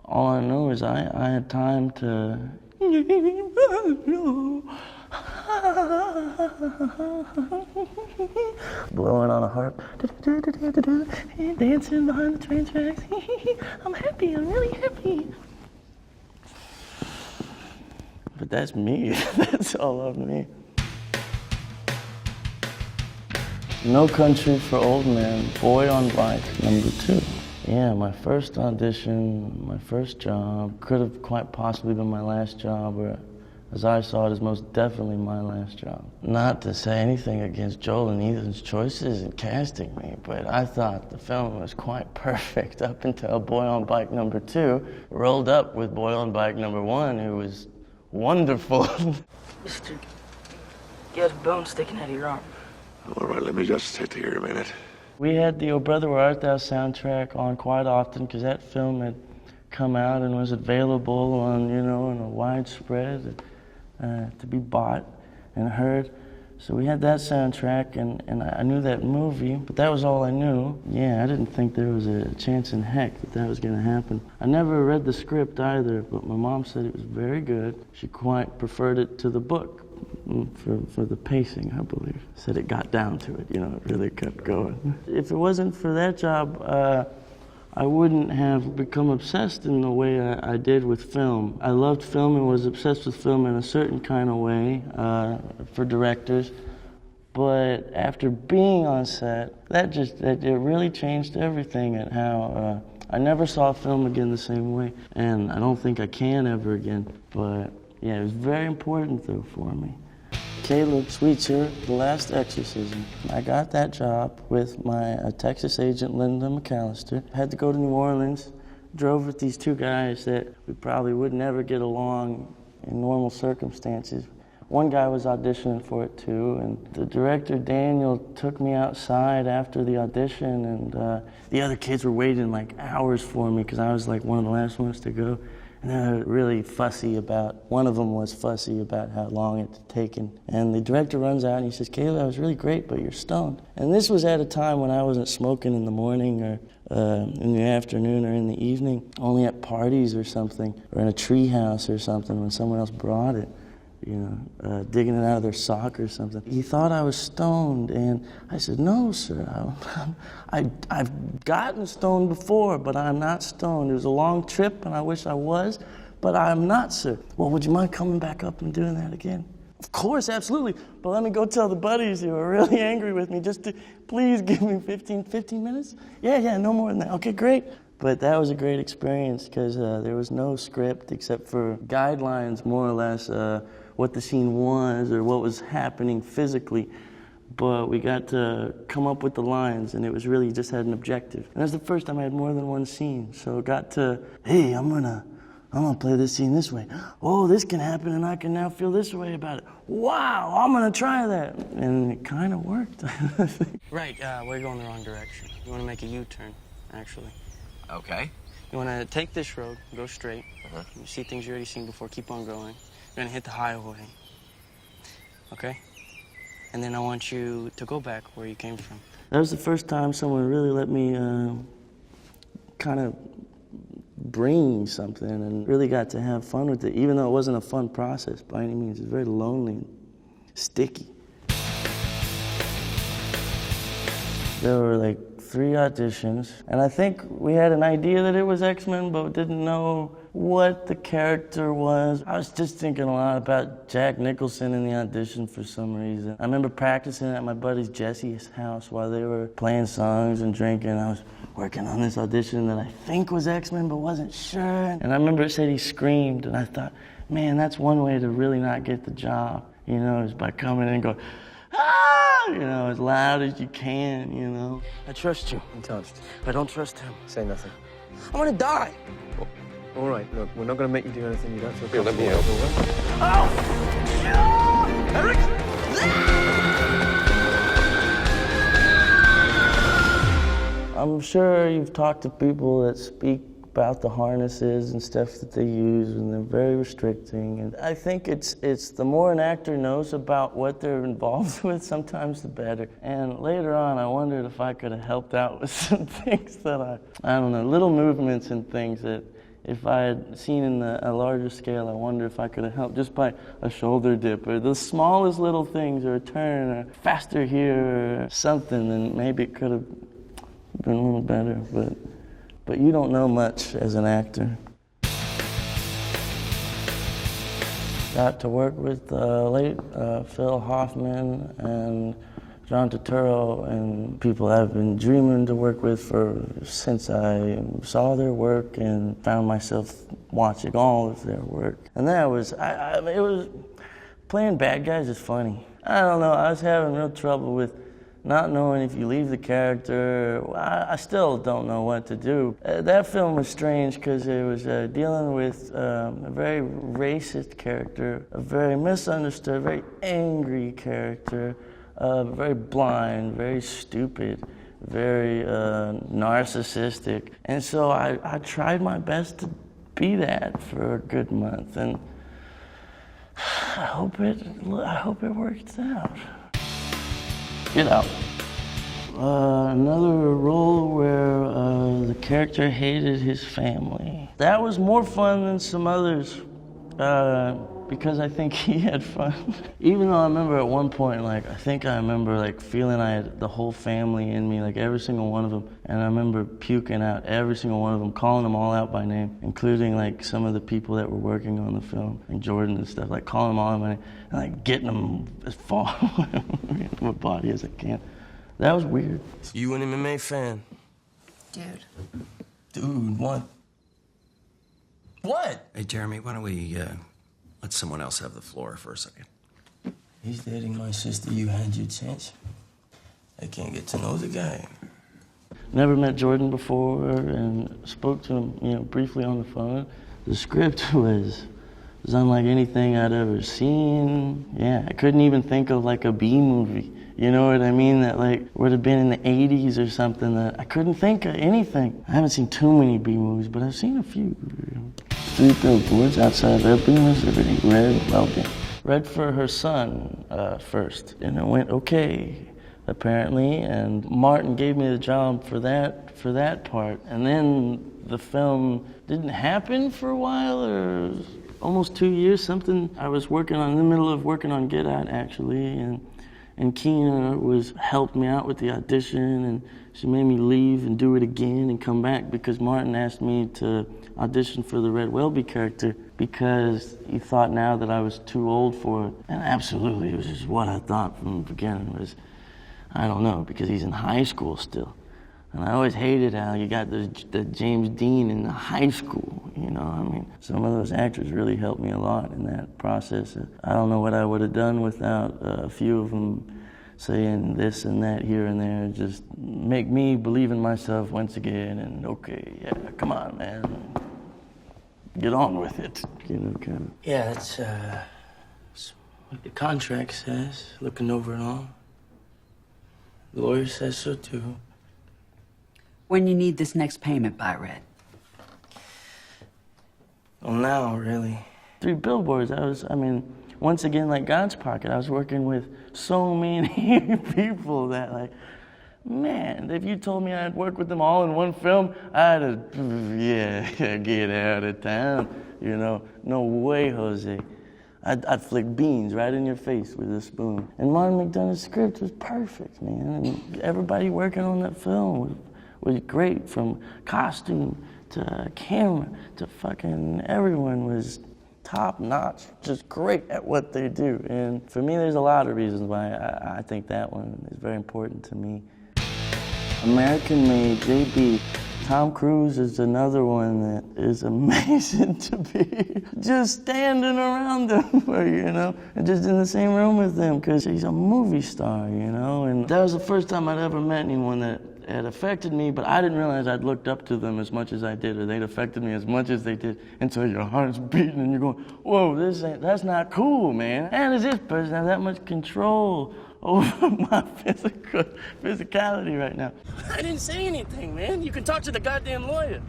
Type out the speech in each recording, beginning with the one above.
all I know is I had time to blowing on a harp, dancing behind the train tracks. I'm happy, I'm really happy. But that's me, that's all of me. No Country for Old Men, Boy on Bike, #2. Yeah, my first audition, my first job, could have quite possibly been my last job, or as I saw it, is most definitely my last job. Not to say anything against Joel and Ethan's choices in casting me, but I thought the film was quite perfect up until Boy on Bike #2 rolled up with Boy on Bike #1, who was wonderful. Mister, you have a bone sticking out of your arm. All right, let me just sit here a minute. We had the Oh Brother Where Art Thou soundtrack on quite often because that film had come out and was available on, in a widespread to be bought and heard. So we had that soundtrack, and I knew that movie, but that was all I knew. Yeah, I didn't think there was a chance in heck that was going to happen. I never read the script either, but my mom said it was very good. She quite preferred it to the book for the pacing, I believe. Said it got down to it, it really kept going. If it wasn't for that job, I wouldn't have become obsessed in the way I did with film. I loved film and was obsessed with film in a certain kind of way for directors. But after being on set, it really changed everything and how I never saw film again the same way. And I don't think I can ever again. But yeah, it was very important though for me. Caleb Sweetser, The Last Exorcism. I got that job with my Texas agent, Linda McAllister. Had to go to New Orleans, drove with these two guys that we probably would never get along in normal circumstances. One guy was auditioning for it too, and the director, Daniel, took me outside after the audition, and the other kids were waiting like hours for me because I was like one of the last ones to go. And they were really fussy one of them was fussy about how long it had taken. And the director runs out and he says, "Caleb, that was really great, but you're stoned." And this was at a time when I wasn't smoking in the morning or in the afternoon or in the evening, only at parties or something, or in a tree house or something when someone else brought it, digging it out of their sock or something. He thought I was stoned, and I said, "No, sir, I've gotten stoned before, but I'm not stoned. It was a long trip, and I wish I was, but I'm not, sir." "Well, would you mind coming back up and doing that again?" "Of course, absolutely, but let me go tell the buddies who are really angry with me just to please give me 15 minutes? Yeah, no more than that. Okay, great." But that was a great experience because there was no script except for guidelines, more or less, what the scene was or what was happening physically. But we got to come up with the lines, and it was really just had an objective. And that's the first time I had more than one scene. So it got to, hey, I'm gonna play this scene this way. Oh, this can happen, and I can now feel this way about it. Wow, I'm gonna try that. And it kind of worked. Right, we're going the wrong direction. You wanna make a U-turn, actually. Okay. You want to take this road, go straight. You see things you already seen before, keep on going. You're going to hit the highway. Okay? And then I want you to go back where you came from. That was the first time someone really let me kind of bring something and really got to have fun with it, even though it wasn't a fun process by any means. It was very lonely and sticky. There were like 3 auditions, and I think we had an idea that it was X-Men, but didn't know what the character was. I was just thinking a lot about Jack Nicholson in the audition for some reason. I remember practicing at my buddy Jesse's house while they were playing songs and drinking. I was working on this audition that I think was X-Men, but wasn't sure. And I remember it said he screamed, and I thought, man, that's one way to really not get the job, is by coming in and going, "Ah!" As loud as you can, I trust you. I'm touched. I don't trust him. Say nothing. I'm gonna die. Oh, all right, look, we're not going to make you do anything you don't feel comfortable Here, let me with. Oh! Eric! I'm sure you've talked to people that speak about the harnesses and stuff that they use, and they're very restricting. And I think it's the more an actor knows about what they're involved with, sometimes the better. And later on, I wondered if I could have helped out with some things that I don't know, little movements and things that if I had seen in a larger scale, I wonder if I could have helped just by a shoulder dip or the smallest little things or a turn or faster here or something, and maybe it could have been a little better. But you don't know much as an actor. Got to work with late Phil Hoffman and John Turturro, and people I've been dreaming to work with since I saw their work and found myself watching all of their work. And that was, it was, playing bad guys is funny. I don't know, I was having real trouble with not knowing if you leave the character. I still don't know what to do. That film was strange because it was dealing with a very racist character, a very misunderstood, very angry character, very blind, very stupid, very narcissistic. And so I tried my best to be that for a good month, and I hope it works out. Get Out. Another role where the character hated his family. That was more fun than some others because I think he had fun. Even though I remember at one point, I remember feeling I had the whole family in me, every single one of them. And I remember puking out every single one of them, calling them all out by name, including some of the people that were working on the film, and Jordan and stuff, calling them all out by name, and getting them as far away from my body as I can. That was weird. You an MMA fan? Dude, what? What? Hey, Jeremy, why don't we let someone else have the floor for a second? He's dating my sister. You had your chance. I can't get to know the guy. Never met Jordan before and spoke to him, briefly on the phone. The script was unlike anything I'd ever seen. Yeah, I couldn't even think of a B movie. You know what I mean? That would have been in the 80s or something. That I couldn't think of anything. I haven't seen too many B movies, but I've seen a few. 3 billboards outside Ebbing, Missouri. Read for her son first, and it went okay, apparently. And Martin gave me the job for that part. And then the film didn't happen for a while, or almost 2 years. Something I was in the middle of working on Get Out, actually, and Keena helped me out with the audition, and she made me leave and do it again and come back because Martin asked me to audition for the Red Welby character because he thought now that I was too old for it. And absolutely, it was just what I thought from the beginning I don't know, because he's in high school still. And I always hated how you got the James Dean in the high school, Some of those actors really helped me a lot in that process. I don't know what I would have done without a few of them saying this and that here and there. Just make me believe in myself once again, and okay, yeah, come on, man. Get on with it, kind of. Yeah, that's what the contract says, looking over it all. The lawyer says so, too. When you need this next payment by, Red? Well, now, really. 3 billboards, once again, like God's Pocket, I was working with so many people that, man, if you told me I'd work with them all in one film, I'd have, get out of town, no way, Jose. I'd flick beans right in your face with a spoon. And Martin McDonagh's script was perfect, man. And everybody working on that film was great, from costume to camera to fucking everyone was top notch, just great at what they do. And for me, there's a lot of reasons why I think that one is very important to me. American Made, JB. Tom Cruise is another one that is amazing to be just standing around him, and just in the same room with him, because he's a movie star, And that was the first time I'd ever met anyone that had affected me, but I didn't realize I'd looked up to them as much as I did, or they'd affected me as much as they did, until your heart's beating and you're going, whoa, that's not cool, man. And does this person have that much control over my physicality right now? I didn't say anything, man. You can talk to the goddamn lawyer.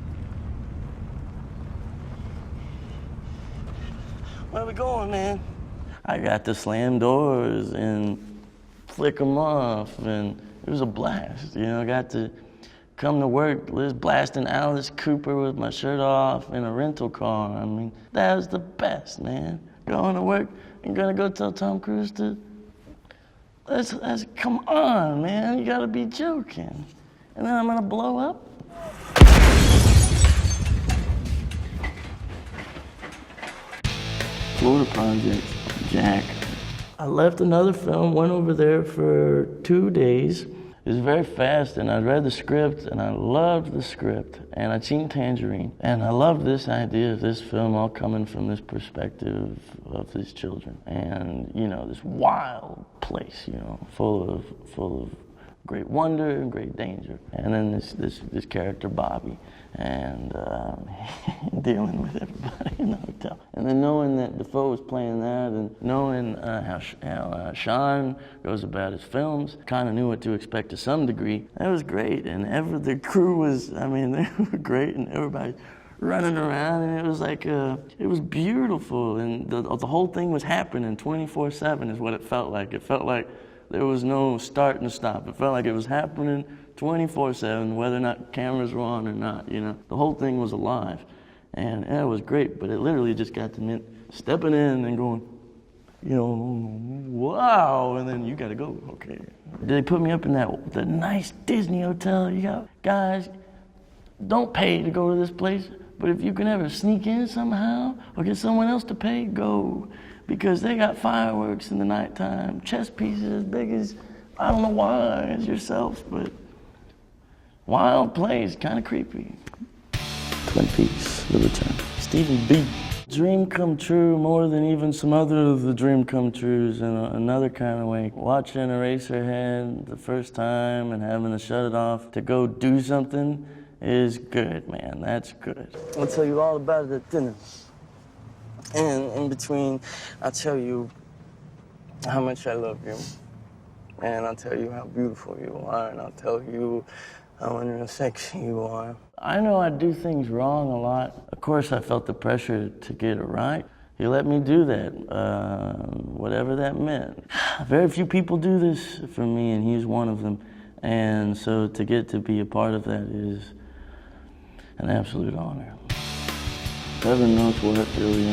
Where we going, man? I got to slam doors and flick them off, and it was a blast. I got to come to work, Liz blasting Alice Cooper with my shirt off in a rental car. I mean, that was the best, man. Going to work and gonna go tell Tom Cruise to, let's come on, man, you gotta be joking. And then I'm gonna blow up? Florida Project, Jack. I left another film, went over there for 2 days. It was very fast, and I read the script, and I loved the script, and I'd seen Tangerine, and I loved this idea of this film all coming from this perspective of these children, and you know, this wild place, you know, full of great wonder and great danger, and then this character Bobby, and dealing with everybody in the hotel, and then knowing that Defoe was playing that, and knowing how Sean goes about his films, kind of knew what to expect to some degree. That was great, and the crew was, I mean, they were great, and everybody running around, and it was like, it was beautiful, and the whole thing was happening 24/7 is what it felt like. It felt like there was no start and stop. It felt like it was happening 24/7, whether or not cameras were on or not, you know. The whole thing was alive, and it was great, but it literally just got to me stepping in and going, you know, wow, and then you gotta go, okay. They put me up in the nice Disney hotel. You got, guys, don't pay to go to this place, but if you can ever sneak in somehow or get someone else to pay, go. Because they got fireworks in the nighttime, chess pieces as big as, I don't know why, as yourself, but wild place, kind of creepy. Twin Peaks, The Return. Stephen B. Dream come true more than even some other of the dream come trues in another kind of way. Watching Eraserhead the first time and having to shut it off to go do something is good, man, that's good. I'll tell you all about it at dinner. And in between, I'll tell you how much I love you. And I'll tell you how beautiful you are. And I'll tell you how unreal sexy you are. I know I do things wrong a lot. Of course, I felt the pressure to get it right. He let me do that, whatever that meant. Very few people do this for me, and he's one of them. And so to get to be a part of that is an absolute honor. Heaven knows what, really.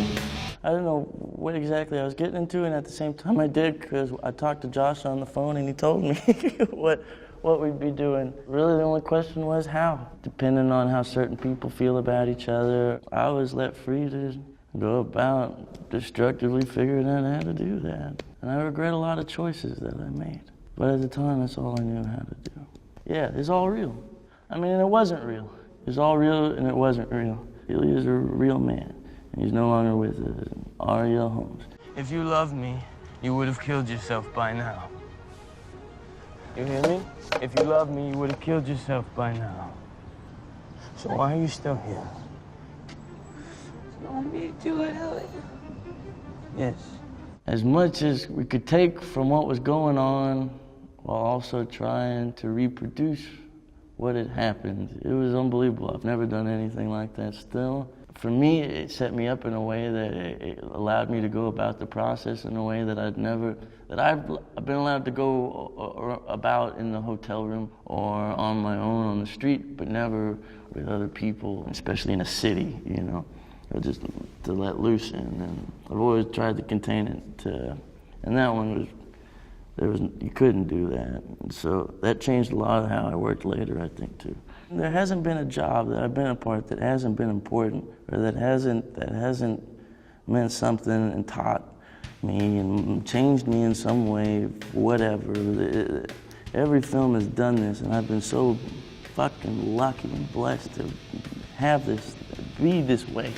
I don't know what exactly I was getting into, and at the same time I did, because I talked to Josh on the phone and he told me what we'd be doing. Really, the only question was how. Depending on how certain people feel about each other, I was let free to go about destructively figuring out how to do that. And I regret a lot of choices that I made. But at the time, that's all I knew how to do. Yeah, it's all real. I mean, and it wasn't real. It was all real and it wasn't real. Billy is a real man, and he's no longer with us. Ariel Holmes. If you loved me, you would have killed yourself by now. You hear me? If you loved me, you would have killed yourself by now. So why are you still here? You want me to do it, Elliot? Yes. As much as we could take from what was going on, while also trying to reproduce what had happened. It was unbelievable. I've never done anything like that still. For me, it set me up in a way that it allowed me to go about the process in a way that I've been allowed to go about in the hotel room or on my own on the street, but never with other people, especially in a city, you know, or just to let loose in. And I've always tried to contain it, and that one was, you couldn't do that. And so that changed a lot of how I worked later, I think, too. There hasn't been a job that I've been a part that hasn't been important, or that hasn't meant something and taught me and changed me in some way, whatever. Every film has done this, and I've been so fucking lucky and blessed to have this, be this way.